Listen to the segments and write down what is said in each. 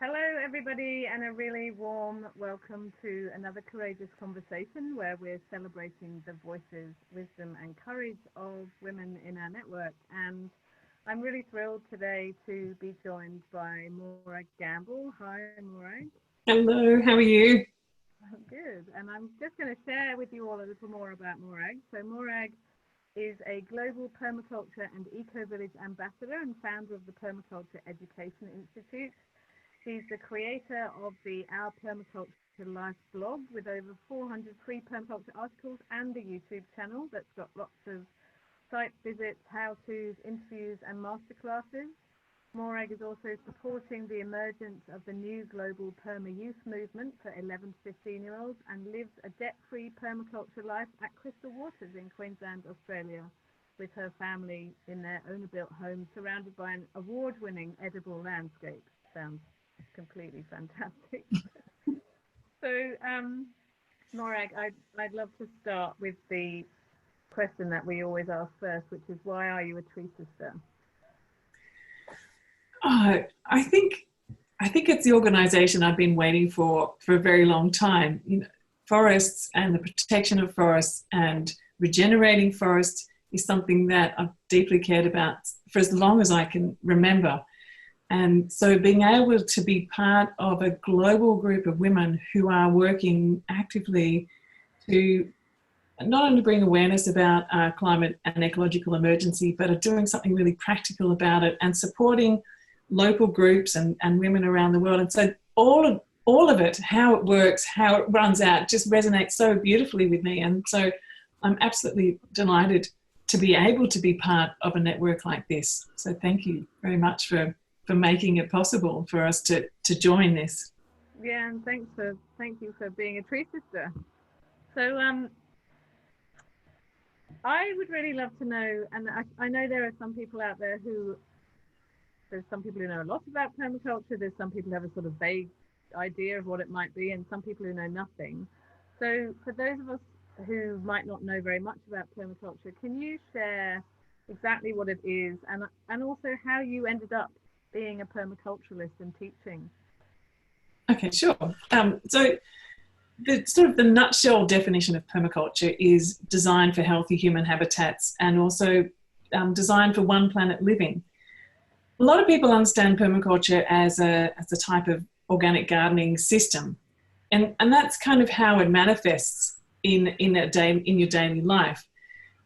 Hello, everybody, and a really warm welcome to another Courageous conversation where we're celebrating the voices, wisdom, and courage of women in our network. And I'm really thrilled today to be joined by Morag Gamble. Hi, Morag. Hello, how are you? I'm good. And I'm just going to share with you all a little more about Morag. So, Morag is a global permaculture and eco-village ambassador and founder of the Permaculture Education Institute. She's the creator of the Our Permaculture Life blog with over 400 free permaculture articles and a YouTube channel that's got lots of site visits, how-tos, interviews and masterclasses. Morag is also supporting the emergence of the new global Permayouth movement for 11 to 15-year-olds and lives a debt-free permaculture life at Crystal Waters in Queensland, Australia, with her family in their owner-built home surrounded by an award-winning edible landscape. Sounds completely fantastic. So, Morag, I'd love to start with the question that we always ask first, which is, why are you a tree sister? I think it's the organisation I've been waiting for a very long time. You know, forests and the protection of forests and regenerating forests is something that I've deeply cared about for as long as I can remember. And so being able to be part of a global group of women who are working actively to not only bring awareness about climate and ecological emergency, but are doing something really practical about it and supporting local groups and women around the world. And so all of it, how it works, how it runs out, just resonates so beautifully with me. And so I'm absolutely delighted to be able to be part of a network like this. So thank you very much for making it possible for us to join this. Yeah, and thank you for being a tree sister. So I would really love to know, and I know there are some people out there there's some people who know a lot about permaculture, there's some people who have a sort of vague idea of what it might be, and some people who know nothing. So for those of us who might not know very much about permaculture, can you share exactly what it is and also how you ended up being a permaculturalist and teaching? Okay, sure. So the nutshell definition of permaculture is design for healthy human habitats and also design for one planet living. A lot of people understand permaculture as a type of organic gardening system, and that's kind of how it manifests in your daily life.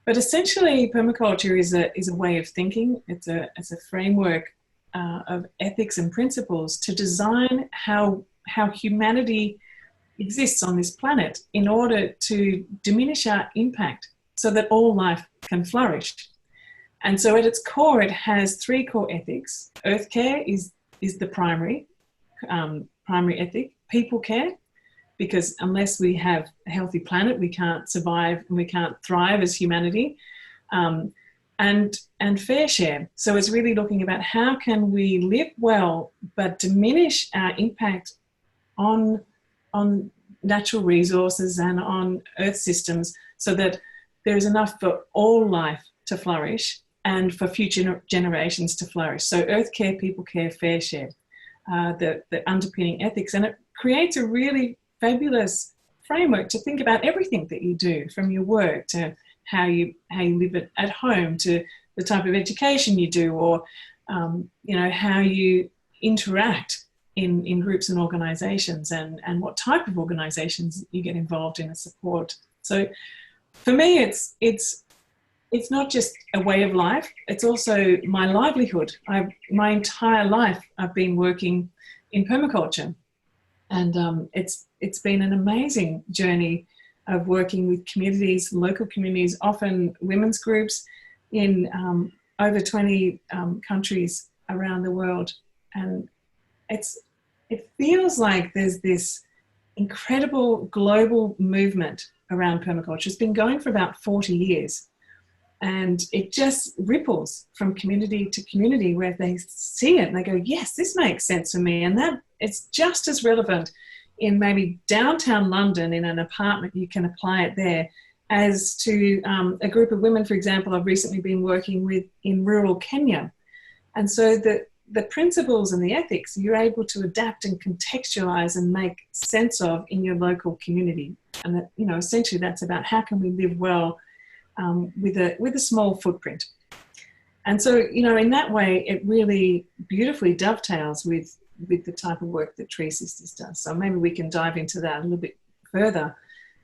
But essentially, permaculture is a way of thinking. It's a framework of ethics and principles to design how humanity exists on this planet in order to diminish our impact so that all life can flourish. And so at its core, it has three core ethics. Earth care is the primary ethic. People care, because unless we have a healthy planet, we can't survive and we can't thrive as humanity. And fair share. So it's really looking about how can we live well but diminish our impact on natural resources and on earth systems so that there is enough for all life to flourish and for future generations to flourish. So earth care, people care, fair share, the underpinning ethics. And it creates a really fabulous framework to think about everything that you do, from your work to how you live at home, to the type of education you do, or how you interact in groups and organisations, and what type of organisations you get involved in and support. So for me, it's not just a way of life; it's also my livelihood. My entire life I've been working in permaculture, and it's been an amazing journey of working with communities, local communities, often women's groups in over 20 countries around the world. And it feels like there's this incredible global movement around permaculture. It's been going for about 40 years. And it just ripples from community to community where they see it and they go, yes, this makes sense for me. And that it's just as relevant in maybe downtown London in an apartment, you can apply it there, as to a group of women, for example, I've recently been working with in rural Kenya. And so the principles and the ethics you're able to adapt and contextualize and make sense of in your local community. And that, you know, essentially that's about how can we live well with a small footprint. And so, you know, in that way, it really beautifully dovetails with the type of work that Tree Sisters does. So maybe we can dive into that a little bit further.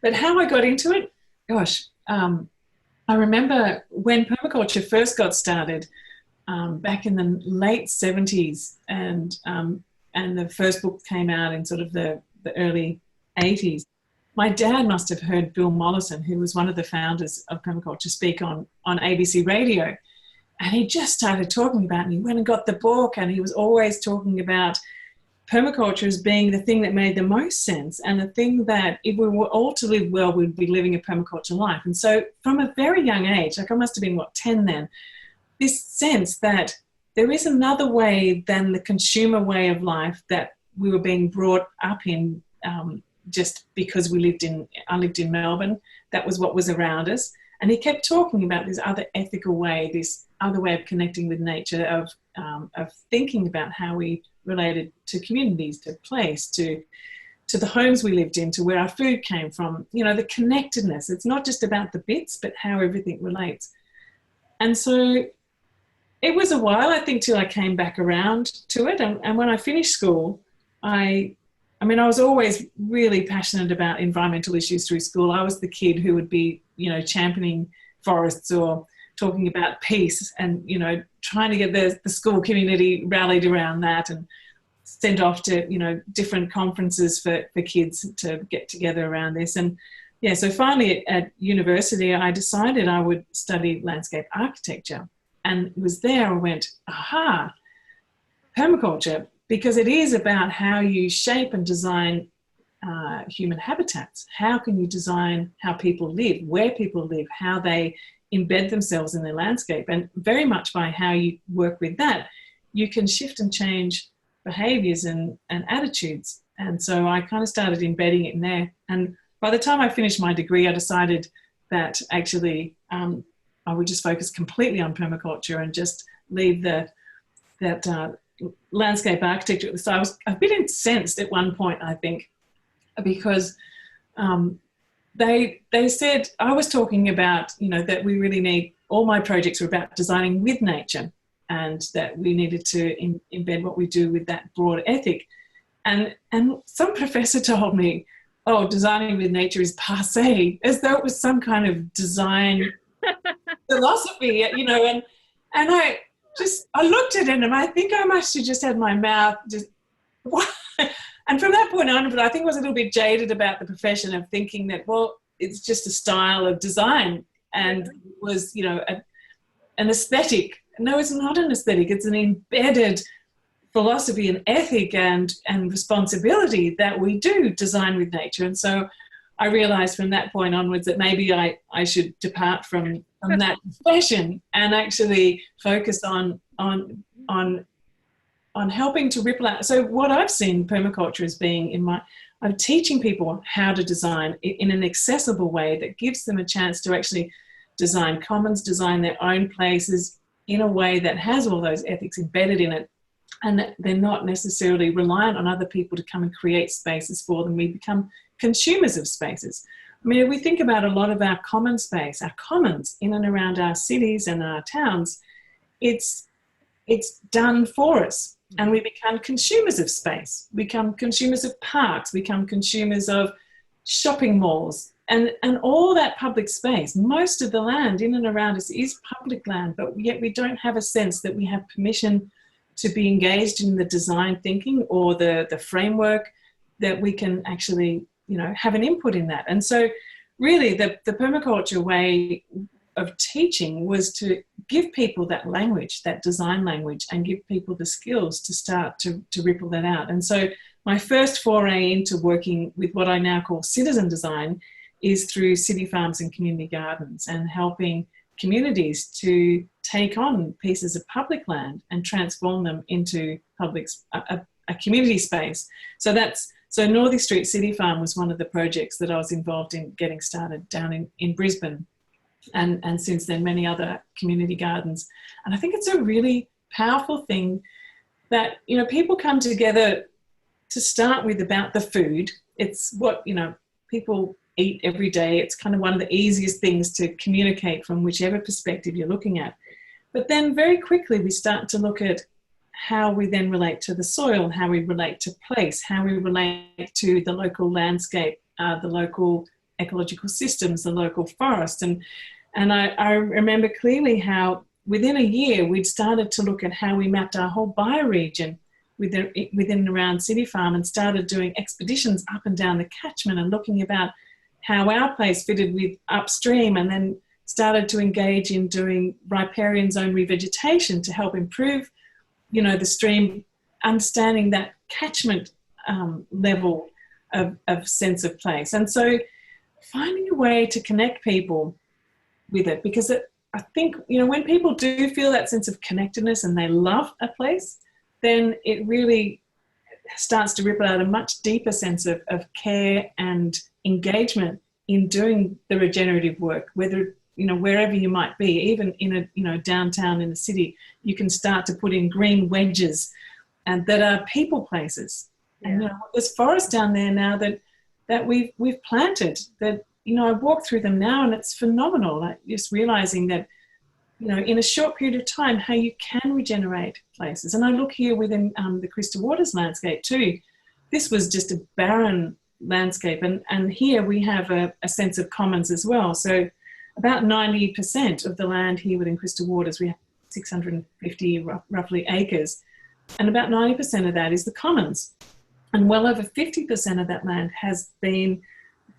But how I got into it, gosh, I remember when permaculture first got started back in the late 70s, and the first book came out in sort of the early 80s. My dad must have heard Bill Mollison, who was one of the founders of permaculture, speak on ABC radio. And he just started talking about it, and he went and got the book, and he was always talking about permaculture as being the thing that made the most sense and the thing that if we were all to live well, we'd be living a permaculture life. And so from a very young age, like I must have been, 10 then, this sense that there is another way than the consumer way of life that we were being brought up in just because I lived in Melbourne. That was what was around us. And he kept talking about this other ethical way, this other way of connecting with nature, of thinking about how we related to communities, to place, to the homes we lived in, to where our food came from, you know, the connectedness. It's not just about the bits, but how everything relates. And so it was a while, I think, till I came back around to it. And when I finished school, I was always really passionate about environmental issues through school. I was the kid who would be, you know, championing forests or talking about peace and, you know, trying to get the school community rallied around that and sent off to, you know, different conferences for kids to get together around this. And yeah, so finally at university, I decided I would study landscape architecture. And it was there I went, aha, permaculture, because it is about how you shape and design human habitats. How can you design how people live, where people live, how they embed themselves in their landscape? And very much by how you work with that, you can shift and change behaviours and attitudes. And so I kind of started embedding it in there. And by the time I finished my degree, I decided that actually I would just focus completely on permaculture and just leave that landscape architecture. So I was a bit incensed at one point, I think, because they said, I was talking about, you know, that we really need, all my projects were about designing with nature and that we needed to embed what we do with that broad ethic. And some professor told me, oh, designing with nature is passé, as though it was some kind of design philosophy, you know, and I looked at it and I think I must have just had my mouth just, what? And from that point on, I think I was a little bit jaded about the profession of thinking that, well, it's just a style of design and was, you know, an aesthetic. No, it's not an aesthetic. It's an embedded philosophy and ethic and responsibility that we do design with nature. And so I realised from that point onwards that maybe I should depart from that profession and actually focus on helping to ripple out. So what I've seen permaculture as being I'm teaching people how to design in an accessible way that gives them a chance to actually design commons, design their own places in a way that has all those ethics embedded in it, and that they're not necessarily reliant on other people to come and create spaces for them. We become consumers of spaces. I mean, if we think about a lot of our common space, our commons in and around our cities and our towns, it's done for us. And we become consumers of space, become consumers of parks, become consumers of shopping malls, and all that public space. Most of the land in and around us is public land, but yet we don't have a sense that we have permission to be engaged in the design thinking or the framework that we can actually, you know, have an input in that. And so really the permaculture way of teaching was to give people that language, that design language, and give people the skills to start to ripple that out. And so my first foray into working with what I now call citizen design is through city farms and community gardens and helping communities to take on pieces of public land and transform them into a community space. So Northey Street City Farm was one of the projects that I was involved in getting started down in Brisbane. And since then, many other community gardens. And I think it's a really powerful thing that, you know, people come together to start with about the food. It's what, you know, people eat every day. It's kind of one of the easiest things to communicate from whichever perspective you're looking at. But then very quickly we start to look at how we then relate to the soil, how we relate to place, how we relate to the local landscape, the local ecological systems, the local forest. And I remember clearly how within a year we'd started to look at how we mapped our whole bioregion within and around City Farm, and started doing expeditions up and down the catchment and looking about how our place fitted with upstream, and then started to engage in doing riparian zone revegetation to help improve, you know, the stream, understanding that catchment level of sense of place. And so finding a way to connect people with it, because I think, you know, when people do feel that sense of connectedness and they love a place, then it really starts to ripple out a much deeper sense of care and engagement in doing the regenerative work, whether, you know, wherever you might be, even in a, you know, downtown in the city, you can start to put in green wedges and that are people places. Yeah. And, you know, there's forests down there now that we've planted that, you know, I walk through them now and it's phenomenal. Like just realizing that, you know, in a short period of time, how you can regenerate places. And I look here within the Crystal Waters landscape too. This was just a barren landscape. And here we have a sense of commons as well. So about 90% of the land here within Crystal Waters, we have 650 roughly acres. And about 90% of that is the commons. And well over 50% of that land has been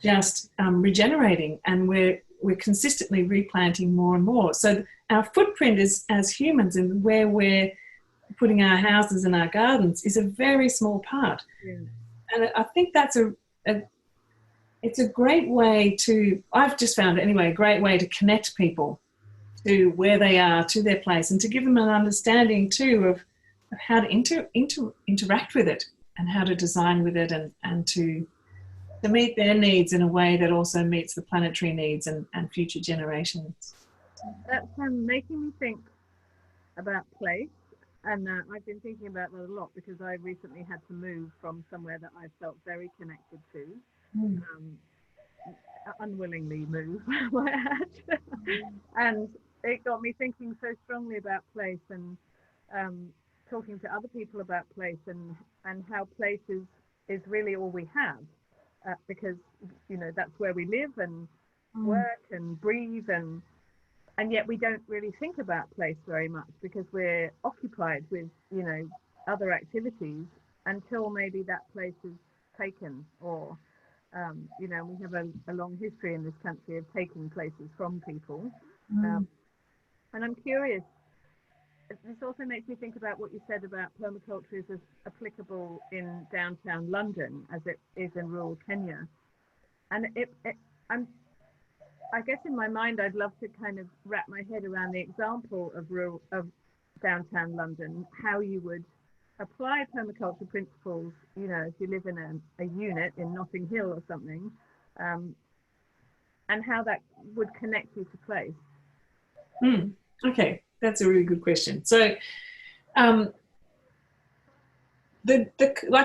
just regenerating, and we're consistently replanting more and more. So our footprint is, as humans, and where we're putting our houses and our gardens is a very small part. Yeah. And I think that's it's a great way to, I've just found it anyway, a great way to connect people to where they are, to their place, and to give them an understanding too of how to interact with it and how to design with it, and to meet their needs in a way that also meets the planetary needs and future generations. That's making me think about place, and I've been thinking about that a lot because I recently had to move from somewhere that I felt very connected to. Unwillingly move, and it got me thinking so strongly about place, and talking to other people about place, and how place is really all we have, because, you know, that's where we live and work and breathe, and yet we don't really think about place very much because we're occupied with, you know, other activities until maybe that place is taken, or you know, we have a long history in this country of taking places from people. And I'm curious, this also makes me think about what you said about permaculture is as applicable in downtown London as it is in rural Kenya. And I guess in my mind, I'd love to kind of wrap my head around the example of downtown London, how you would apply permaculture principles, you know, if you live in a unit in Notting Hill or something, and how that would connect you to place. Okay, that's a really good question. So, like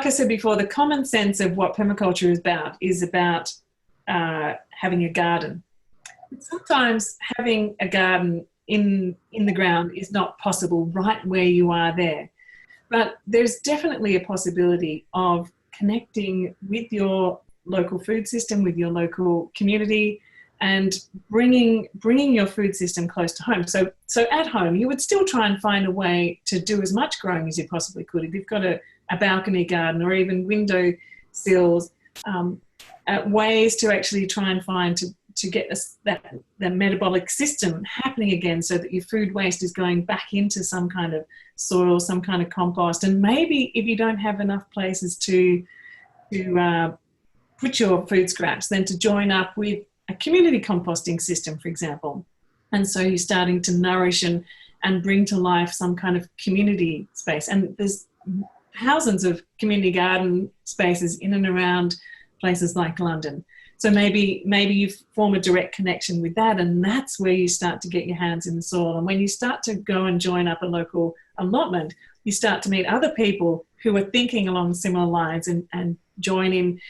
I said before, the common sense of what permaculture is about having a garden. Sometimes having a garden in the ground is not possible right where you are there. But there's definitely a possibility of connecting with your local food system, with your local community, and bringing your food system close to home. So at home, you would still try and find a way to do as much growing as you possibly could. If you've got a balcony garden or even window sills, ways to actually try and find to get the metabolic system happening again, so that your food waste is going back into some kind of soil, some kind of compost. And maybe if you don't have enough places to put your food scraps, then to join up with a community composting system, for example. And so you're starting to nourish and bring to life some kind of community space. And there's thousands of community garden spaces in and around places like London. So maybe you form a direct connection with that, and that's where you start to get your hands in the soil. And when you start to go and join up a local allotment, you start to meet other people who are thinking along similar lines and join in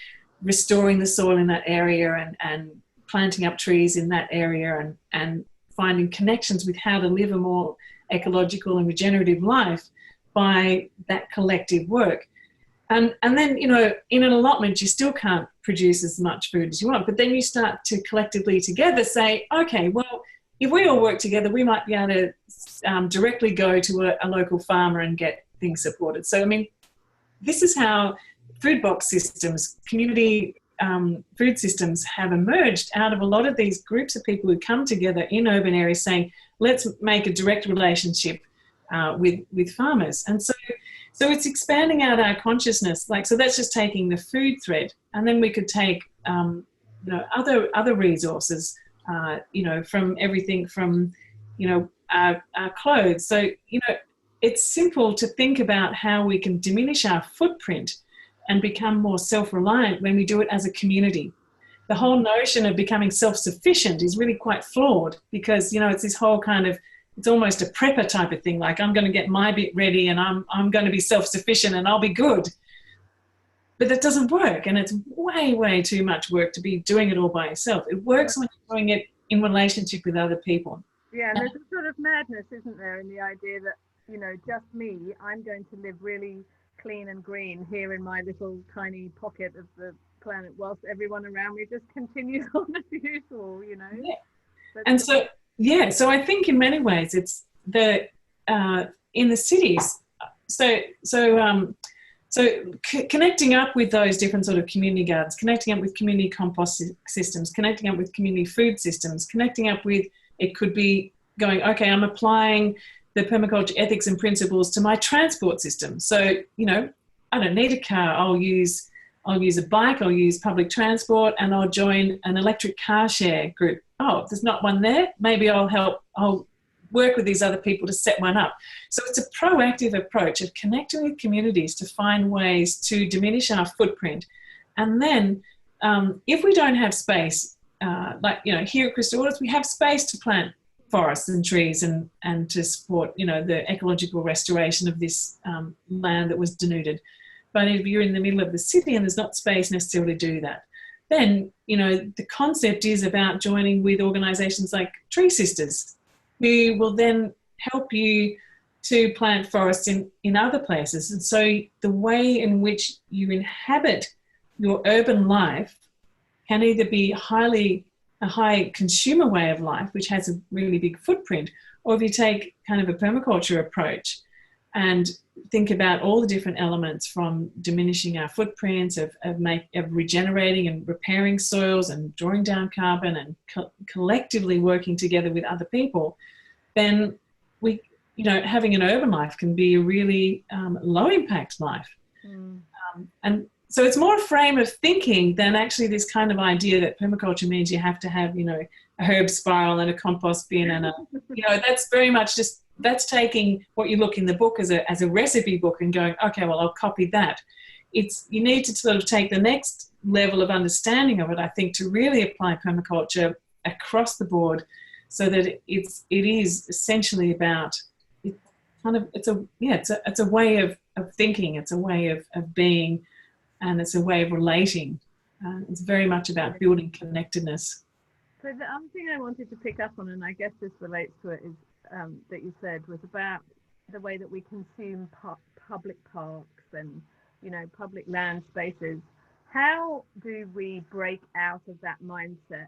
restoring the soil in that area and planting up trees in that area and finding connections with how to live a more ecological and regenerative life by that collective work. And then, you know, in an allotment, you still can't produce as much food as you want, but then you start to collectively together say, okay, well, if we all work together, we might be able to directly go to a local farmer and get things supported. So, I mean, this is how food box systems, community food systems have emerged out of a lot of these groups of people who come together in urban areas saying, let's make a direct relationship with farmers. And so it's expanding out our consciousness. Like, so that's just taking the food thread, and then we could take, you know, other resources, you know, from everything from, you know, our clothes. So, you know, it's simple to think about how we can diminish our footprint and become more self-reliant when we do it as a community. The whole notion of becoming self-sufficient is really quite flawed because, you know, it's this whole kind of, it's almost a prepper type of thing, like I'm going to get my bit ready and I'm going to be self-sufficient and I'll be good. But that doesn't work, and it's way, way too much work to be doing it all by yourself. It works when you're doing it in relationship with other people. Yeah, and there's a sort of madness, isn't there, in the idea that, you know, just me, I'm going to live really clean and green here in my little tiny pocket of the planet whilst everyone around me just continues on as usual, you know. Yeah. And so, yeah, so I think in many ways it's the in the cities. So connecting up with those different sort of community gardens, connecting up with community compost systems, connecting up with community food systems, connecting up with, it could be going, okay, I'm applying the permaculture ethics and principles to my transport system. So, you know, I don't need a car. I'll use a bike, I'll use public transport, and I'll join an electric car share group. Oh, if there's not one there, maybe I'll work with these other people to set one up. So it's a proactive approach of connecting with communities to find ways to diminish our footprint. And then if we don't have space, like, you know, here at Crystal Waters, we have space to plant forests and trees and to support, you know, the ecological restoration of this land that was denuded. But if you're in the middle of the city and there's not space necessarily to do that, then, you know, the concept is about joining with organisations like Tree Sisters, who will then help you to plant forests in other places. And so the way in which you inhabit your urban life can either be a high consumer way of life, which has a really big footprint, or if you take kind of a permaculture approach and think about all the different elements from diminishing our footprints, of regenerating and repairing soils and drawing down carbon and collectively working together with other people, then we, you know, having an urban life can be a really low impact life. And so it's more a frame of thinking than actually this kind of idea that permaculture means you have to have, you know, a herb spiral and a compost bin and you know, that's very much just, that's taking what you look in the book as a recipe book and going, okay, well, I'll copy that. You need to sort of take the next level of understanding of it, I think, to really apply permaculture across the board, so that it is essentially about, it's a way of thinking, it's a way of being, and it's a way of relating. It's very much about building connectedness. So the other thing I wanted to pick up on, and I guess this relates to it, is that you said was about the way that we consume public parks and, you know, public land spaces. How do we break out of that mindset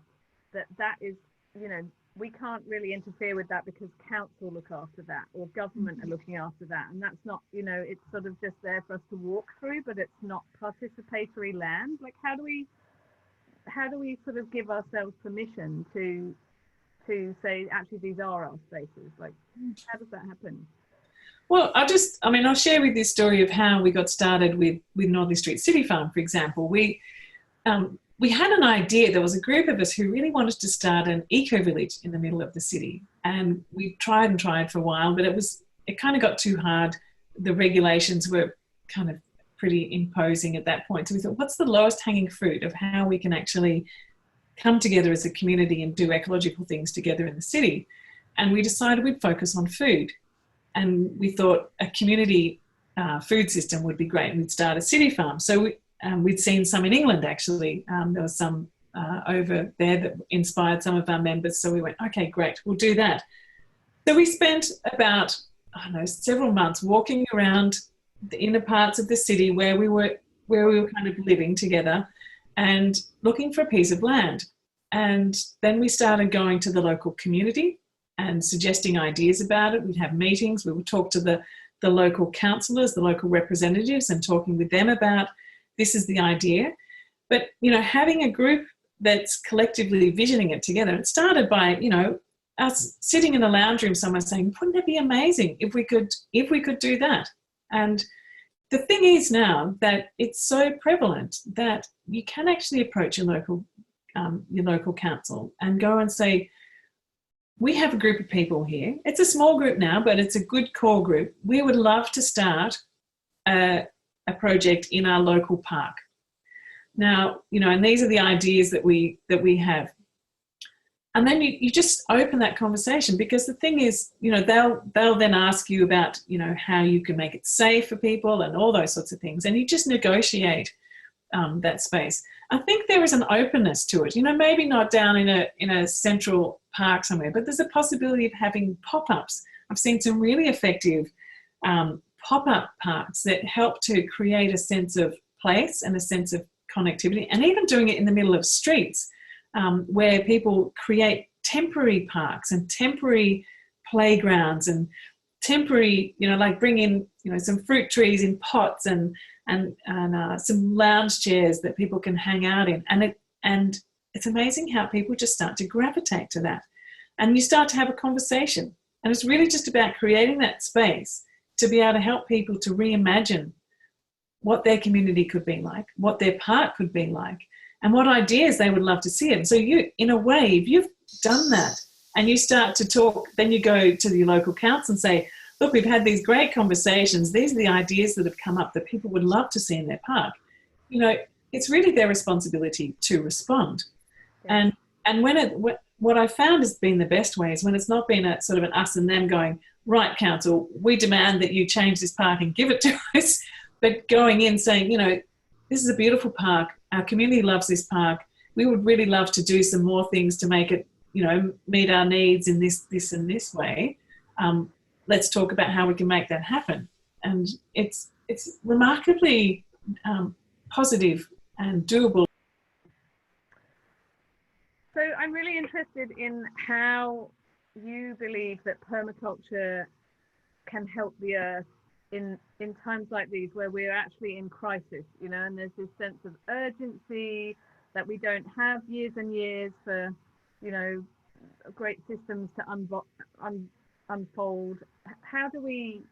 that is, you know, we can't really interfere with that because council look after that or government are looking after that, and that's not, you know, it's sort of just there for us to walk through, but it's not participatory land. Like, how do we sort of give ourselves permission to say, actually, these are our spaces? Like, how does that happen? Well, I'll share with this story of how we got started with Northey Street City Farm, for example. We had an idea. There was a group of us who really wanted to start an eco-village in the middle of the city. And we tried and tried for a while, but it kind of got too hard. The regulations were kind of pretty imposing at that point. So we thought, what's the lowest hanging fruit of how we can actually come together as a community and do ecological things together in the city? And we decided we'd focus on food. we thought a community food system would be great, and we'd start a city farm. So we'd seen some in England, actually. There was some over there that inspired some of our members. So we went, okay, great, we'll do that. So we spent about, I don't know, several months walking around the inner parts of the city where we were kind of living together and looking for a piece of land. And then we started going to the local community and suggesting ideas about it. We'd have meetings. We would talk to the local councillors, the local representatives, and talking with them about this is the idea. But, you know, having a group that's collectively visioning it together, it started by, you know, us sitting in a lounge room somewhere saying, wouldn't it be amazing if we could do that? And the thing is now that it's so prevalent that you can actually approach your local council and go and say, we have a group of people here. It's a small group now, but it's a good core group. We would love to start a project in our local park. Now, you know, and these are the ideas that we have. And then you just open that conversation, because the thing is, you know, they'll then ask you about, you know, how you can make it safe for people and all those sorts of things. And you just negotiate that space. I think there is an openness to it, you know, maybe not down in a central park somewhere, but there's a possibility of having pop-ups. I've seen some really effective pop-up parks that help to create a sense of place and a sense of connectivity, and even doing it in the middle of streets, where people create temporary parks and temporary playgrounds and temporary, you know, like bring in, you know, some fruit trees in pots and some lounge chairs that people can hang out in. And it's amazing how people just start to gravitate to that. And you start to have a conversation. And it's really just about creating that space to be able to help people to reimagine what their community could be like, what their park could be like, and what ideas they would love to see it. So you, in a way, if you've done that and you start to talk, then you go to the local council and say, look, we've had these great conversations. These are the ideas that have come up that people would love to see in their park. You know, it's really their responsibility to respond. Yeah. And what I found has been the best way is when it's not been a sort of an us and them going, right, council, we demand that you change this park and give it to us, but going in saying, you know, this is a beautiful park. Our community loves this park. We would really love to do some more things to make it, you know, meet our needs in this and this way. Let's talk about how we can make that happen. And it's remarkably positive and doable. So I'm really interested in how you believe that permaculture can help the earth in times like these where we're actually in crisis, you know, and there's this sense of urgency that we don't have years and years for, you know, great systems to unfold. How can we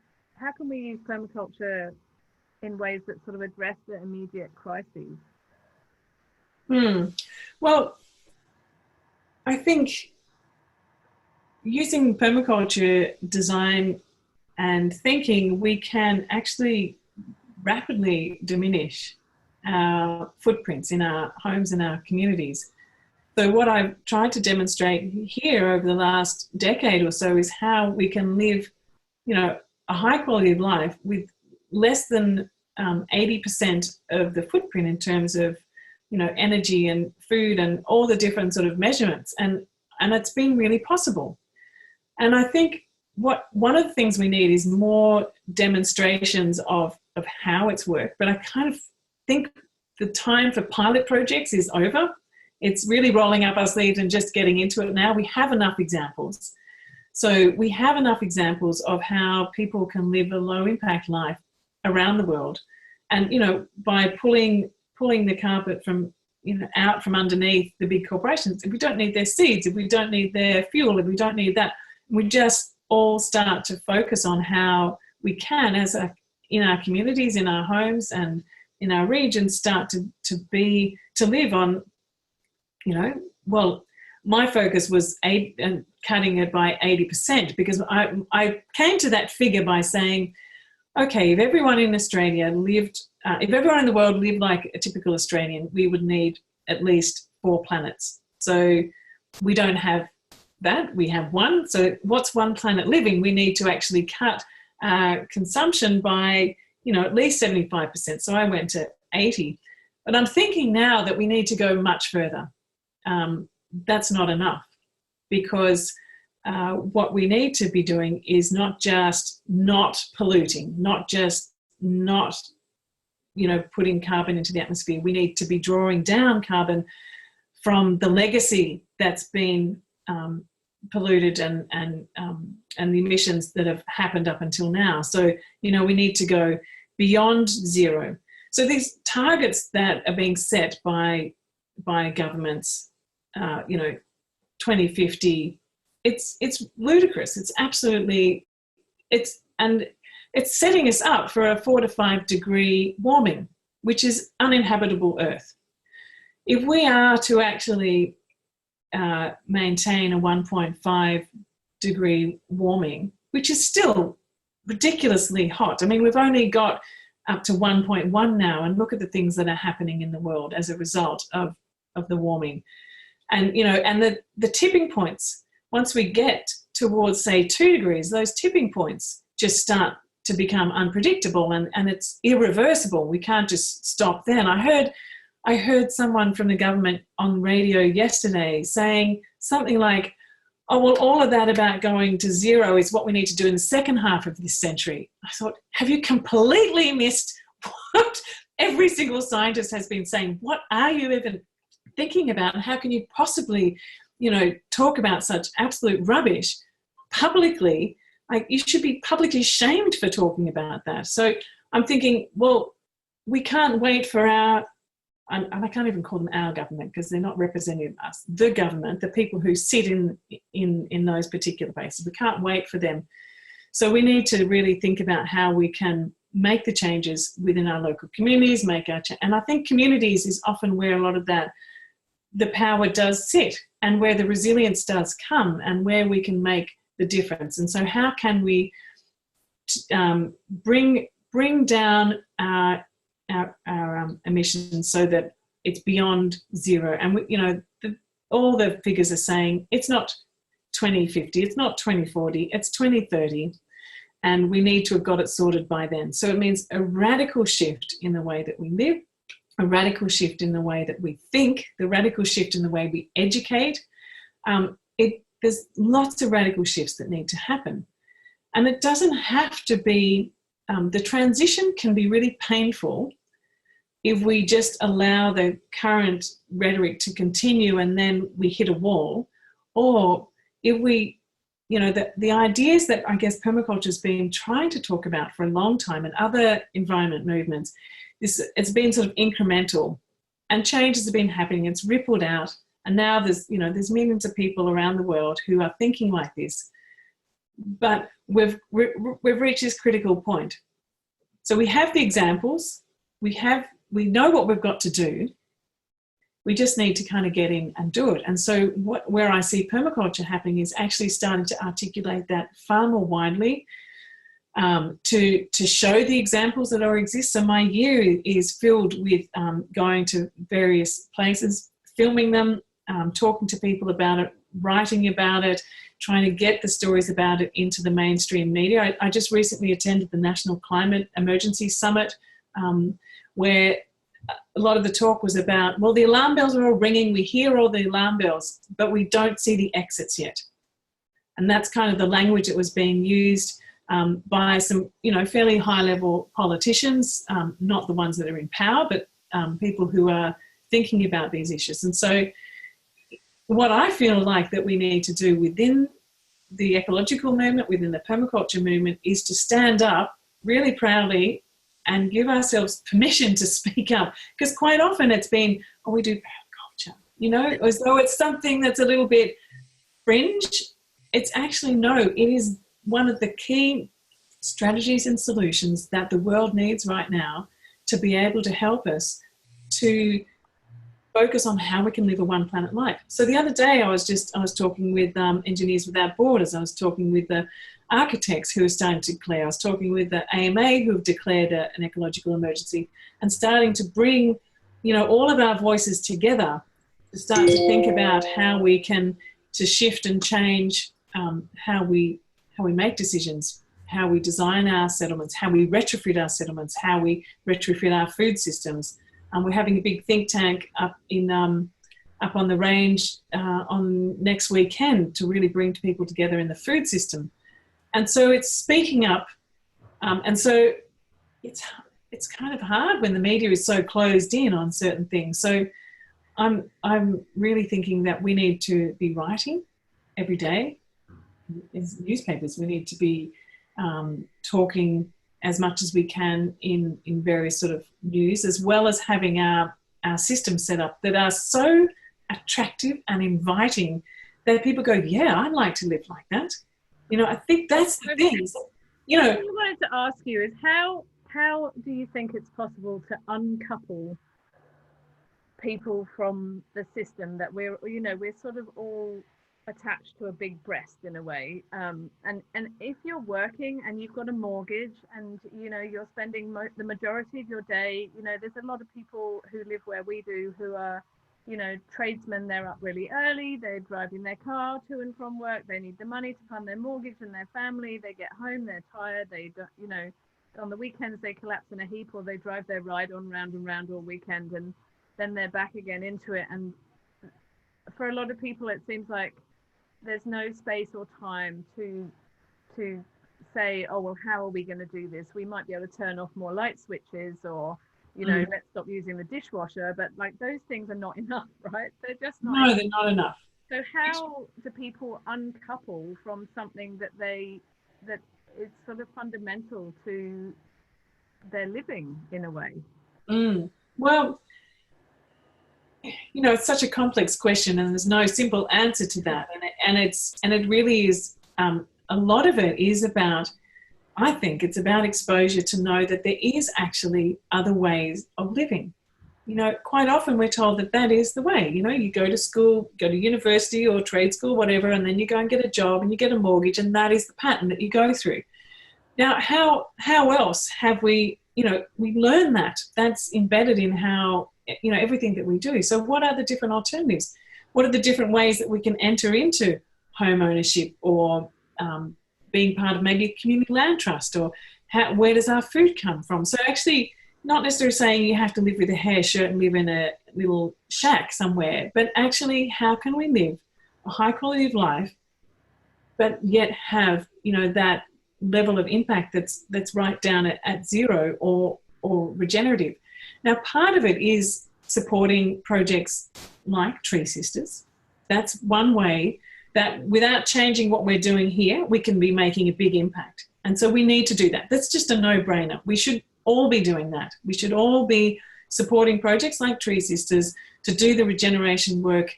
use permaculture in ways that sort of address the immediate crises? Well, I think using permaculture design and thinking, we can actually rapidly diminish our footprints in our homes and our communities. So what I've tried to demonstrate here over the last decade or so is how we can live, you know, a high quality of life with less than 80% of the footprint in terms of, you know, energy and food and all the different sort of measurements. And it's been really possible. And I think one of the things we need is more demonstrations of how it's worked. But I kind of think the time for pilot projects is over. It's really rolling up our sleeves and just getting into it now. We have enough examples. So we have enough examples of how people can live a low impact life around the world. And, you know, by pulling the carpet from, you know, out from underneath the big corporations, if we don't need their seeds, if we don't need their fuel, if we don't need that, we just all start to focus on how we can, in our communities, in our homes and in our regions, start to live on, you know, well, my focus was cutting it by 80%, because I came to that figure by saying, okay, if everyone in Australia if everyone in the world lived like a typical Australian, we would need at least 4 planets. So we don't have that. We have one. So what's One Planet Living? We need to actually cut consumption by, at least 75%. So I went to 80. But I'm thinking now that we need to go much further. That's not enough, because what we need to be doing is not just not polluting, not just not, putting carbon into the atmosphere. We need to be drawing down carbon from the legacy that's been polluted and the emissions that have happened up until now. So, we need to go beyond zero. So these targets that are being set by governments, 2050, it's ludicrous. It's absolutely, it's setting us up for a 4 to 5 degree warming, which is uninhabitable Earth. If we are to actually maintain a 1.5 degree warming, which is still ridiculously hot. I mean, we've only got up to 1.1 now, and look at the things that are happening in the world as a result of the warming. And, and the tipping points, once we get towards, say, 2 degrees, those tipping points just start to become unpredictable, and it's irreversible. We can't just stop then. I heard someone from the government on radio yesterday saying something like, oh, well, all of that about going to zero is what we need to do in the second half of this century. I thought, have you completely missed what every single scientist has been saying? What are you even thinking about? And how can you possibly, talk about such absolute rubbish publicly? Like, you should be publicly shamed for talking about that. So I'm thinking, well, we can't wait for and I can't even call them our government, because they're not representing us, the government, the people who sit in those particular places. We can't wait for them. So we need to really think about how we can make the changes within our local communities, and I think communities is often where a lot of that, the power does sit, and where the resilience does come, and where we can make the difference. And so how can we bring down our emissions so that it's beyond zero? And all the figures are saying it's not 2050, it's not 2040, it's 2030, and we need to have got it sorted by then. So it means a radical shift in the way that we live, a radical shift in the way that we think, the radical shift in the way we educate. There's lots of radical shifts that need to happen, and it doesn't have to be. The transition can be really painful if we just allow the current rhetoric to continue and then we hit a wall, or if we, the ideas that I guess permaculture has been trying to talk about for a long time, and other environment movements, it's been sort of incremental, and changes have been happening. It's rippled out, and now there's millions of people around the world who are thinking like this. But we've reached this critical point. So we have the examples, we know what we've got to do. We just need to kind of get in and do it. And so where I see permaculture happening is actually starting to articulate that far more widely, to show the examples that already exist. So my year is filled with going to various places, filming them, talking to people about it, writing about it, trying to get the stories about it into the mainstream media. I just recently attended the National Climate Emergency Summit, where a lot of the talk was about, well, the alarm bells are all ringing, we hear all the alarm bells, but we don't see the exits yet. And that's kind of the language that was being used by some, fairly high-level politicians, not the ones that are in power, but people who are thinking about these issues. And so what I feel like that we need to do within the ecological movement, within the permaculture movement, is to stand up really proudly and give ourselves permission to speak up. Because quite often it's been, oh, we do permaculture, as though it's something that's a little bit fringe. It's actually, no, it is one of the key strategies and solutions that the world needs right now to be able to help us to focus on how we can live a one planet life. So the other day I was talking with Engineers Without Borders. I was talking with the architects who are starting to declare. I was talking with the AMA who have declared an ecological emergency, and starting to bring, all of our voices together to start to think about how we can to shift and change how we make decisions, how we design our settlements, how we retrofit our settlements, how we retrofit our food systems. We're having a big think tank up on the range on next weekend to really bring people together in the food system. And so it's speaking up. And so it's kind of hard when the media is so closed in on certain things. So I'm really thinking that we need to be writing every day. As newspapers, we need to be talking as much as we can in various sort of news, as well as having our systems set up that are so attractive and inviting that people go, yeah, I'd like to live like that. You know, I think that's the thing. You know, what I wanted to ask you is how do you think it's possible to uncouple people from the system that we're sort of all attached to a big breast in a way, and if you're working and you've got a mortgage and you're spending the majority of your day, there's a lot of people who live where we do who are tradesmen. They're up really early, they're driving their car to and from work, they need the money to fund their mortgage and their family, they get home, they're tired, they don't, on the weekends they collapse in a heap, or they drive their ride on round and round all weekend, and then they're back again into it. And for a lot of people it seems like there's no space or time to say, oh well, how are we going to do this? We might be able to turn off more light switches, or let's stop using the dishwasher, but like those things are not enough, right? They're just not enough. They're not enough. So how do people uncouple from something that is sort of fundamental to their living in a way? Well, it's such a complex question, and there's no simple answer to that. And it really is. A lot of it is about, I think, it's about exposure to know that there is actually other ways of living. Quite often we're told that is the way. You go to school, go to university or trade school, whatever, and then you go and get a job and you get a mortgage, and that is the pattern that you go through. Now, how else have we learn that? That's embedded in how everything that we do. So what are the different alternatives? What are the different ways that we can enter into home ownership, or being part of maybe a community land trust, or where does our food come from? So actually, not necessarily saying you have to live with a hair shirt and live in a little shack somewhere, but actually how can we live a high quality of life, but yet have, that level of impact that's right down at zero or regenerative. Now, part of it is supporting projects like Tree Sisters. That's one way that without changing what we're doing here, we can be making a big impact. And so we need to do that. That's just a no-brainer. We should all be doing that. We should all be supporting projects like Tree Sisters to do the regeneration work,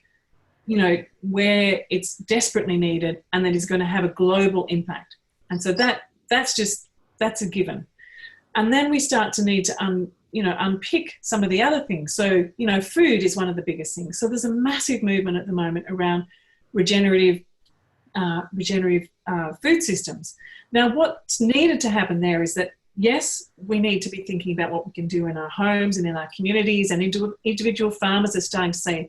where it's desperately needed and that is going to have a global impact. And so that's a given. And then we start to need to unpick some of the other things. So, food is one of the biggest things. So there's a massive movement at the moment around regenerative food systems. Now, what's needed to happen there is that, yes, we need to be thinking about what we can do in our homes and in our communities, and individual farmers are starting to say,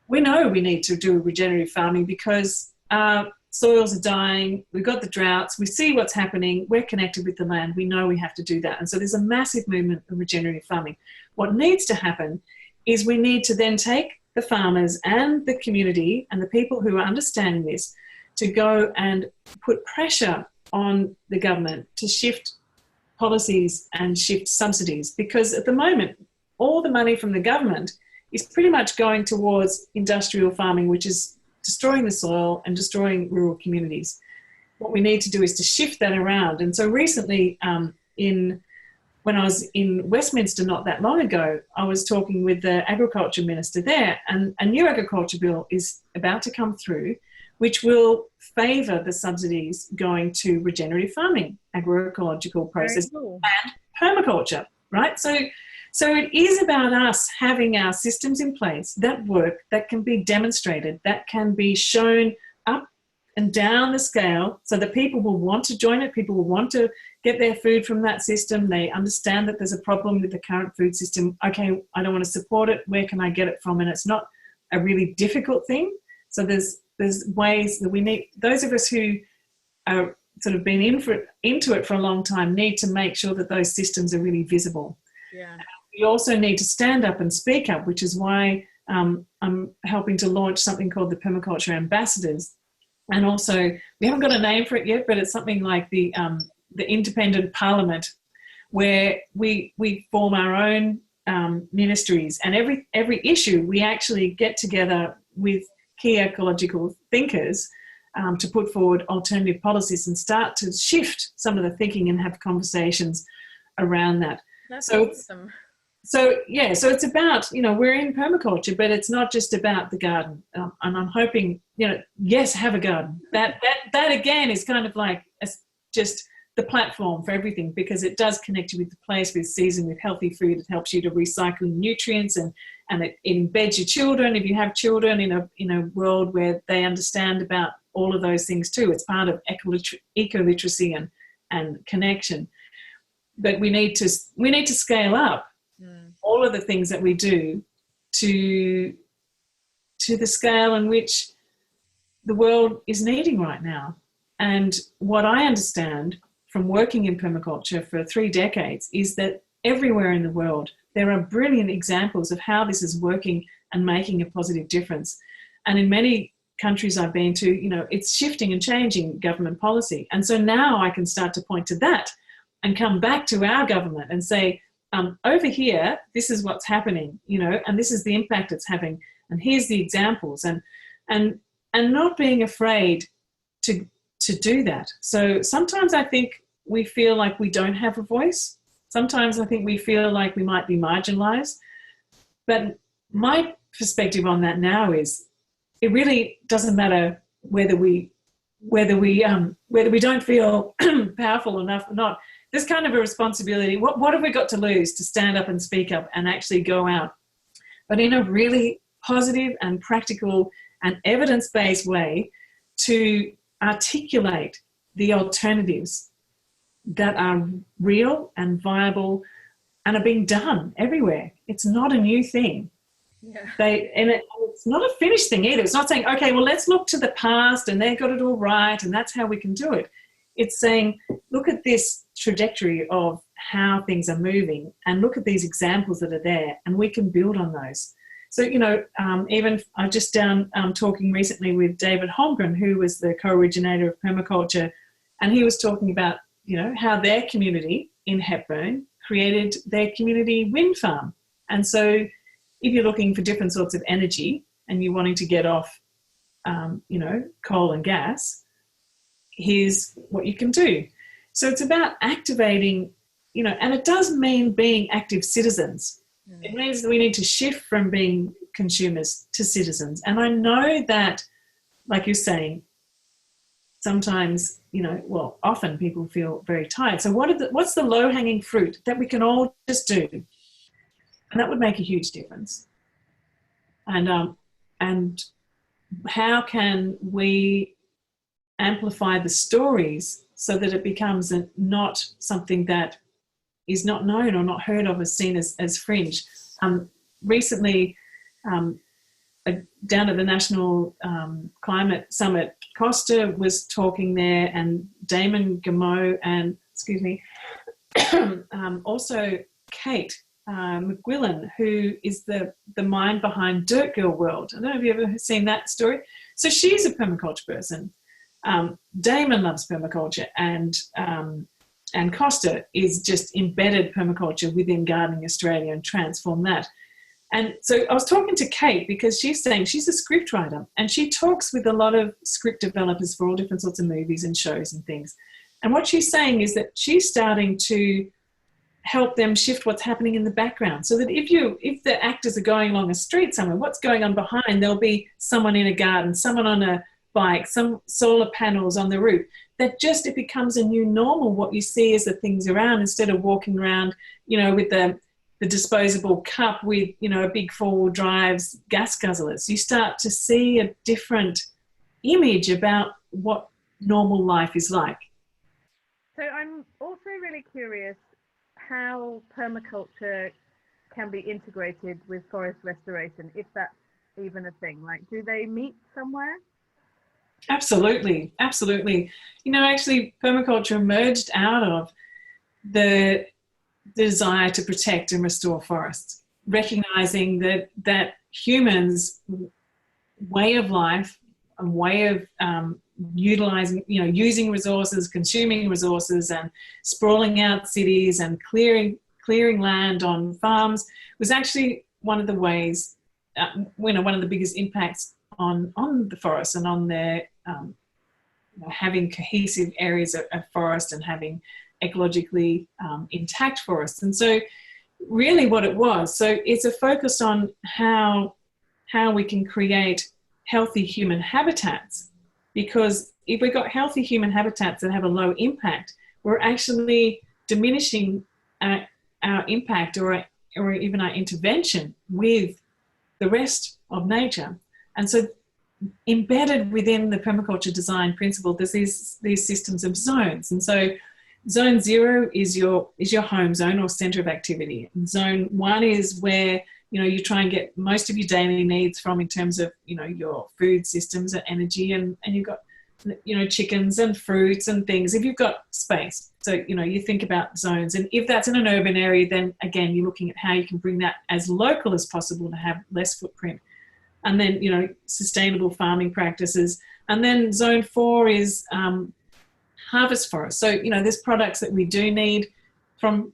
we know we need to do regenerative farming because our soils are dying, we've got the droughts, we see what's happening, we're connected with the land, we know we have to do that. And so there's a massive movement of regenerative farming. What needs to happen is we need to then take the farmers and the community and the people who are understanding this to go and put pressure on the government to shift policies and shift subsidies, because at the moment all the money from the government is pretty much going towards industrial farming, which is destroying the soil and destroying rural communities. What we need to do is to shift that around. And so recently, when I was in Westminster not that long ago, I was talking with the agriculture minister there, and a new agriculture bill is about to come through, which will favour the subsidies going to regenerative farming, agroecological process, and permaculture, right? So it is about us having our systems in place that work, that can be demonstrated, that can be shown up and down the scale so that people will want to join it, people will want to get their food from that system. They understand that there's a problem with the current food system. Okay, I don't want to support it. Where can I get it from? And it's not a really difficult thing. So there's there's ways that we need, those of us who are sort of been into it for a long time need to make sure that those systems are really visible. Yeah. We also need to stand up and speak up, which is why I'm helping to launch something called the Permaculture Ambassadors. And also, we haven't got a name for it yet, but it's something like the Independent Parliament, where we form our own ministries, and every issue we actually get together with key ecological thinkers to put forward alternative policies and start to shift some of the thinking and have conversations around that. That's awesome. So it's about, we're in permaculture, but it's not just about the garden. And I'm hoping, yes, have a garden. That again is kind of like just the platform for everything, because it does connect you with the place, with season, with healthy food. It helps you to recycle nutrients, and it embeds your children, if you have children, in a world where they understand about all of those things too. It's part of eco-literacy and connection. But we need to scale up all of the things that we do to the scale in which the world is needing right now. And what I understand from working in permaculture for 3 decades is that everywhere in the world there are brilliant examples of how this is working and making a positive difference. And in many countries I've been to, it's shifting and changing government policy. And so now I can start to point to that and come back to our government and say, over here, this is what's happening, and this is the impact it's having, and here's the examples, and not being afraid to do that. So sometimes I think we feel like we don't have a voice. Sometimes I think we feel like we might be marginalized. But my perspective on that now is it really doesn't matter whether we don't feel powerful enough or not. There's kind of a responsibility. What have we got to lose to stand up and speak up and actually go out, but in a really positive and practical and evidence-based way, to articulate the alternatives that are real and viable and are being done everywhere. It's not a new thing. Yeah. It's not a finished thing either. It's not saying, okay, well, let's look to the past and they got it all right and that's how we can do it. It's saying, look at this trajectory of how things are moving and look at these examples that are there, and we can build on those. So, even I just talking recently with David Holmgren, who was the co-originator of permaculture, and he was talking about, how their community in Hepburn created their community wind farm. And so if you're looking for different sorts of energy and you're wanting to get off, coal and gas, here's what you can do. So it's about activating, and it does mean being active citizens. It means that we need to shift from being consumers to citizens. And I know that, like you're saying, sometimes, often people feel very tired. So what's the low-hanging fruit that we can all just do? And that would make a huge difference. And how can we amplify the stories so that it becomes not something that is not known or not heard of, as seen as fringe. Recently, down at the National Climate Summit, Costa was talking there, and Damon Gameau and, also Kate McGuillan, who is the mind behind Dirt Girl World. I don't know if you've ever seen that story. So she's a permaculture person. Damon loves permaculture, and Costa is just embedded permaculture within Gardening Australia and transformed that. And so I was talking to Kate because she's saying she's a script writer and she talks with a lot of script developers for all different sorts of movies and shows and things. And what she's saying is that she's starting to help them shift what's happening in the background, so that if the actors are going along a street somewhere, what's going on behind, there'll be someone in a garden, someone on a bike, some solar panels on the roof, that just it becomes a new normal. What you see is the things around, instead of walking around, with the disposable cup with, a big 4-wheel drives gas guzzlers. You start to see a different image about what normal life is like. So I'm also really curious how permaculture can be integrated with forest restoration, if that's even a thing. Like, do they meet somewhere? Absolutely, absolutely. You know, actually, permaculture emerged out of the desire to protect and restore forests, recognizing that humans' way of life and way of utilizing, you know, using resources, consuming resources, and sprawling out cities and clearing land on farms was actually one of the ways, you know, one of the biggest impacts on the forest and on their you know, having cohesive areas of forest and having ecologically intact forests. And so really what it was, so it's a focus on how we can create healthy human habitats, because if we've got healthy human habitats that have a low impact, we're actually diminishing our impact or even our intervention with the rest of nature. And so embedded within the permaculture design principle, there's these systems of zones. And so zone 0 is your home zone or center of activity. And zone 1 is where, you know, you try and get most of your daily needs from in terms of, you know, your food systems and energy, and you've got, you know, chickens and fruits and things if you've got space. So, you know, you think about zones, and if that's in an urban area, then again, you're looking at how you can bring that as local as possible to have less footprint. And then, you know, sustainable farming practices. And then zone 4 is harvest forest. So, you know, there's products that we do need from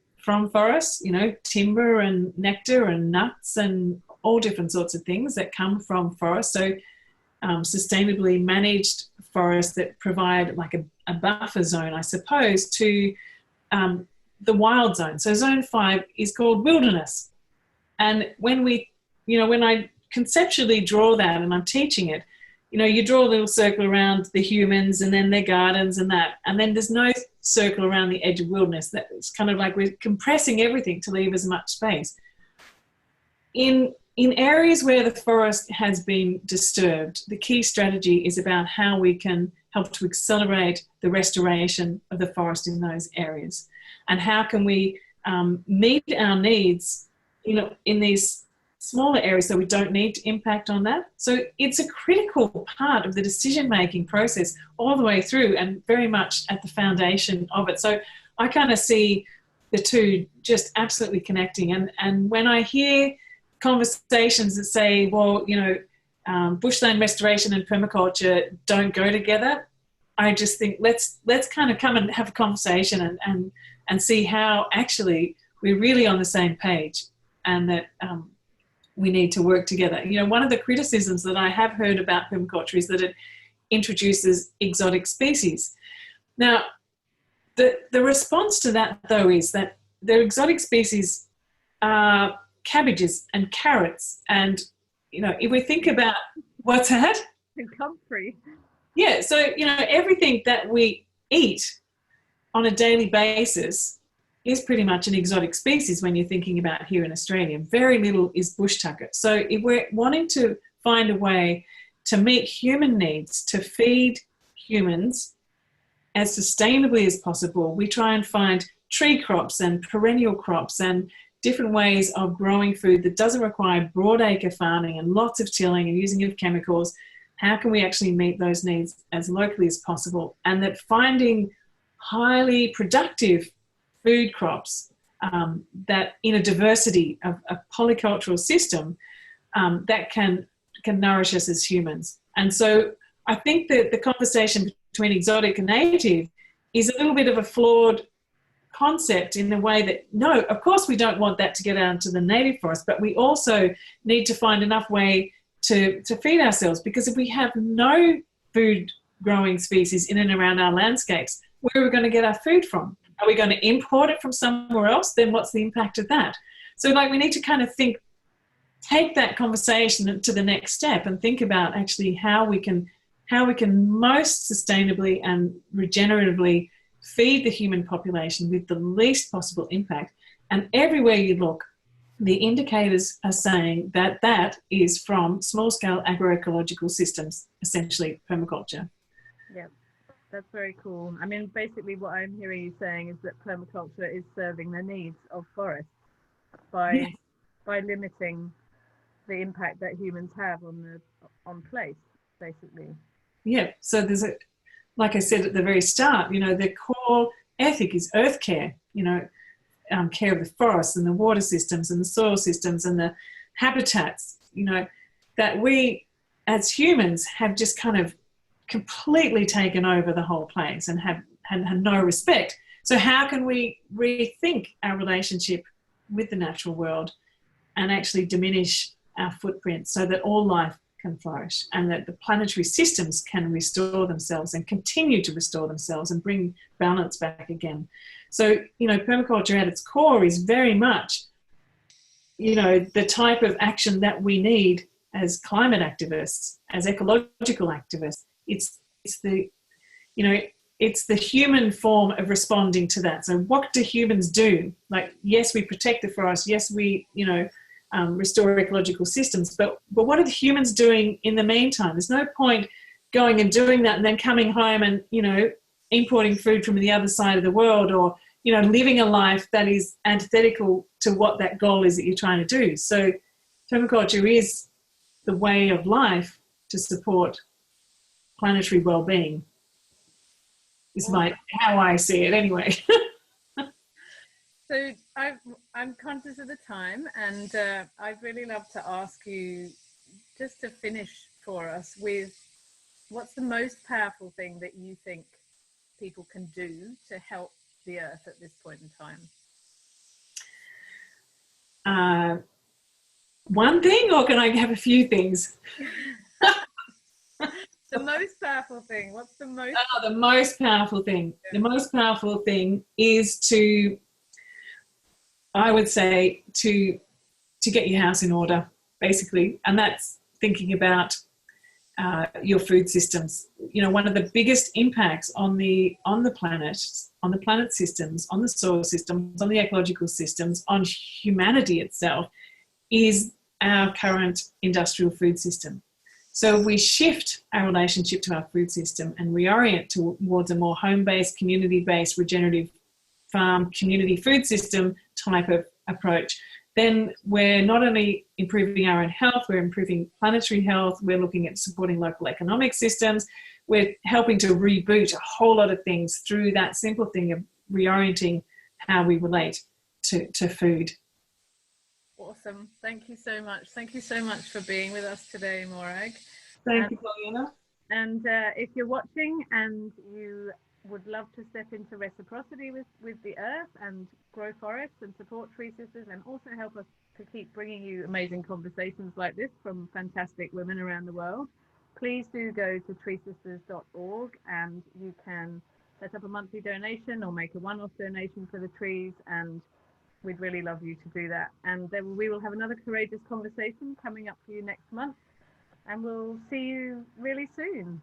forests, you know, timber and nectar and nuts and all different sorts of things that come from forests. So sustainably managed forests that provide like a buffer zone, I suppose, to the wild zone. So zone 5 is called wilderness. And when I conceptually draw that and I'm teaching it, you know, you draw a little circle around the humans and then their gardens and that, and then there's no circle around the edge of wilderness. That's kind of like we're compressing everything to leave as much space. In areas where the forest has been disturbed, the key strategy is about how we can help to accelerate the restoration of the forest in those areas, and how can we meet our needs, you know, in these smaller areas so we don't need to impact on that. So it's a critical part of the decision-making process all the way through, and very much at the foundation of it. So I kind of see the two just absolutely connecting. And when I hear conversations that say, well, you know, bushland restoration and permaculture don't go together, I just think let's kind of come and have a conversation and see how actually we're really on the same page, and that we need to work together. You know, one of the criticisms that I have heard about permaculture is that it introduces exotic species. Now, the response to that, though, is that the exotic species are cabbages and carrots. And, you know, if we think about what's that? And comfrey. Yeah, so, you know, everything that we eat on a daily basis is pretty much an exotic species when you're thinking about here in Australia. Very little is bush tucker. So if we're wanting to find a way to meet human needs, to feed humans as sustainably as possible, we try and find tree crops and perennial crops and different ways of growing food that doesn't require broadacre farming and lots of tilling and using of chemicals. How can we actually meet those needs as locally as possible? And that finding highly productive food crops that in a diversity of a polycultural system that can nourish us as humans. And so I think that the conversation between exotic and native is a little bit of a flawed concept in the way that, no, of course we don't want that to get out into the native forest, but we also need to find enough way to feed ourselves, because if we have no food growing species in and around our landscapes, where are we going to get our food from? Are we going to import it from somewhere else? Then what's the impact of that? So like we need to kind of take that conversation to the next step and think about actually how we can most sustainably and regeneratively feed the human population with the least possible impact. And everywhere you look, the indicators are saying that that is from small-scale agroecological systems, essentially permaculture. Yeah. That's very cool. I mean, basically what I'm hearing you saying is that permaculture is serving the needs of forests by limiting the impact that humans have on place, basically. yeah, so there's a, like I said at the very start, you know, the core ethic is earth care, you know, care of the forests and the water systems and the soil systems and the habitats, you know, that we as humans have just kind of completely taken over the whole place and have had no respect. So how can we rethink our relationship with the natural world and actually diminish our footprint so that all life can flourish and that the planetary systems can restore themselves and continue to restore themselves and bring balance back again? So, you know, permaculture at its core is very much, you know, the type of action that we need as climate activists, as ecological activists. It's the, you know, it's the human form of responding to that. So what do humans do? Like, yes, we protect the forest. Yes, we, you know, restore ecological systems. But what are the humans doing in the meantime? There's no point going and doing that and then coming home and, you know, importing food from the other side of the world, or, you know, living a life that is antithetical to what that goal is that you're trying to do. So permaculture is the way of life to support planetary well-being. Is how I see it anyway. So I'm conscious of the time, and I'd really love to ask you just to finish for us with what's the most powerful thing that you think people can do to help the earth at this point in time? One thing, or can I have a few things? The most powerful thing. What's the most? The most powerful thing. Yeah. The most powerful thing is to, I would say, to get your house in order, basically, and that's thinking about your food systems. You know, one of the biggest impacts on the planet systems, on the soil systems, on the ecological systems, on humanity itself, is our current industrial food system. So if we shift our relationship to our food system and reorient towards a more home-based, community-based, regenerative farm, community food system type of approach, then we're not only improving our own health, we're improving planetary health, we're looking at supporting local economic systems, we're helping to reboot a whole lot of things through that simple thing of reorienting how we relate to food. Awesome. Thank you so much. Thank you so much for being with us today, Morag. Thank you, Paulina. And if you're watching and you would love to step into reciprocity with the earth and grow forests and support Tree Sisters and also help us to keep bringing you amazing conversations like this from fantastic women around the world, please do go to treesisters.org and you can set up a monthly donation or make a one-off donation for the trees, and we'd really love you to do that. And then we will have another courageous conversation coming up for you next month, and we'll see you really soon.